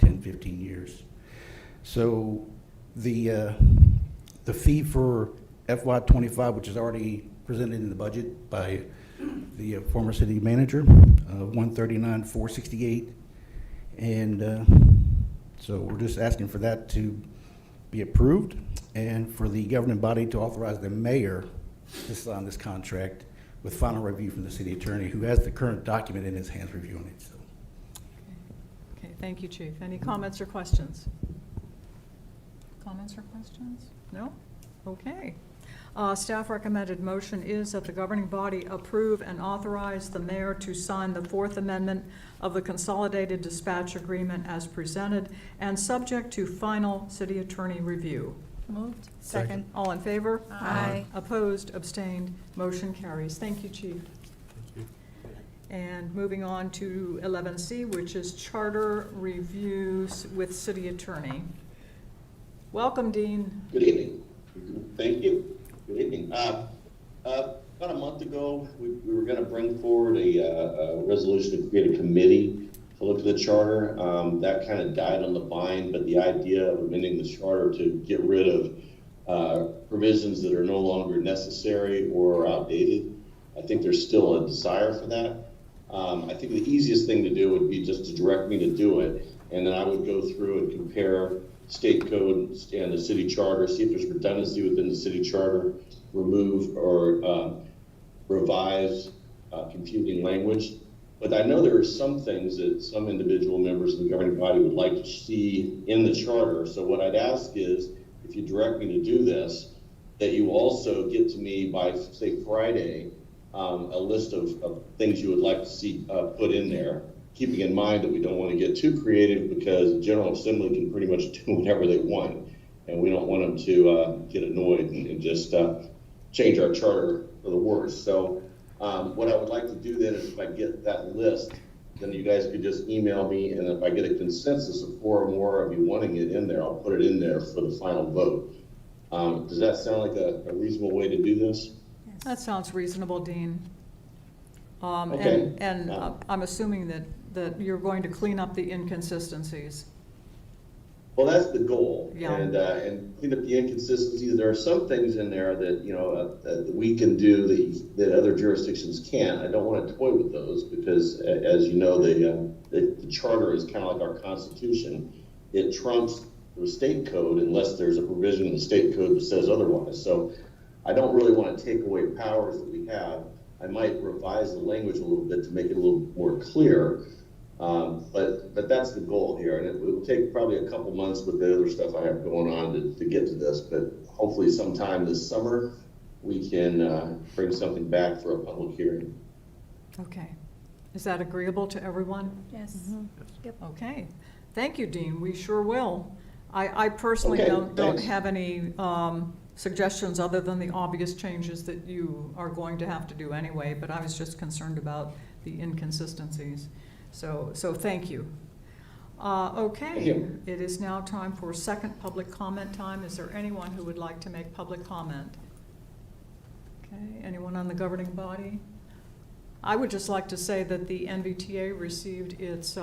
10, 15 years. So the fee for FY25, which is already presented in the budget by the former city manager, $139,468, and so we're just asking for that to be approved and for the governing body to authorize the mayor to sign this contract with final review from the city attorney, who has the current document in his hands reviewing it. So. Okay, thank you, Chief. Any comments or questions? Comments or questions? No? Okay. Staff recommended motion is that the governing body approve and authorize the mayor to sign the Fourth Amendment of the Consolidated Dispatch Agreement as presented and subject to final city attorney review. Moved. Second. All in favor? Aye. Opposed, abstained, motion carries. Thank you, Chief. Thank you. And moving on to 11C, which is charter reviews with city attorney. Welcome, Dean. Good evening. Thank you. Good evening. About a month ago, we were going to bring forward a resolution to create a committee to look at the charter. That kind of died on the vine, but the idea of amending the charter to get rid of provisions that are no longer necessary or outdated, I think there's still a desire for that. I think the easiest thing to do would be just to direct me to do it, and then I would go through and compare state code and the city charter, see if there's redundancy within the city charter, remove or revise confusing language. But I know there are some things that some individual members of the governing body would like to see in the charter. So what I'd ask is, if you direct me to do this, that you also get to me by, say, Friday, a list of things you would like to see put in there, keeping in mind that we don't want to get too creative because the General Assembly can pretty much do whatever they want, and we don't want them to get annoyed and just change our charter for the worse. So what I would like to do then is, if I get that list, then you guys could just email me, and if I get a consensus of 4 or more of you wanting it in there, I'll put it in there for the final vote. Does that sound like a reasonable way to do this? That sounds reasonable, Dean. Okay. And I'm assuming that you're going to clean up the inconsistencies. Well, that's the goal, Yeah. and clean up the inconsistencies. There are some things in there that that we can do that other jurisdictions can't. I don't want to toy with those because, as you know, the charter is kind of like our Constitution. It trumps the state code unless there's a provision in the state code that says otherwise. So I don't really want to take away powers that we have. I might revise the language a little bit to make it a little more clear. But that's the goal here, and it will take probably a couple months with the other stuff I have going on to get to this, but hopefully sometime this summer we can bring something back for a public hearing. Okay. Is that agreeable to everyone? Yes. Yep. Okay. Thank you, Dean. We sure will. I personally Okay, don't thanks. have any suggestions other than the obvious changes that you are going to have to do anyway, but I was just concerned about the inconsistencies. So thank you. Okay, Thank you. it is now time for second public comment time. Is there anyone who would like to make public comment? Okay, anyone on the governing body? I would just like to say that the NVTA received its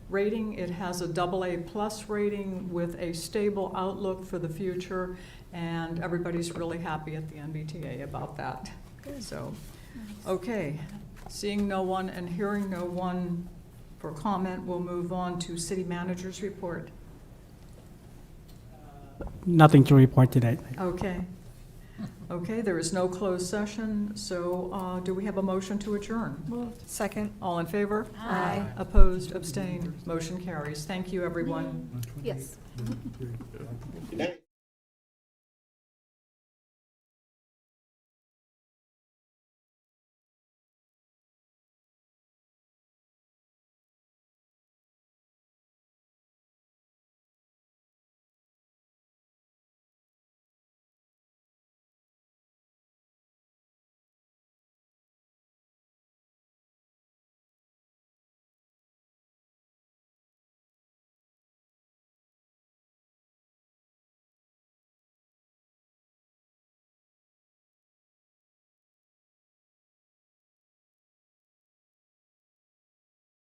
rating. It has a AA+ rating with a stable outlook for the future, and everybody's really happy at the NVTA about that. So, okay, seeing no one and hearing no one for comment, we'll move on to city manager's report. Nothing to report today. Okay. Okay, there is no closed session, so do we have a motion to adjourn? Second. All in favor? Aye. Opposed, abstained, motion carries. Thank you, everyone. Yes. Good night.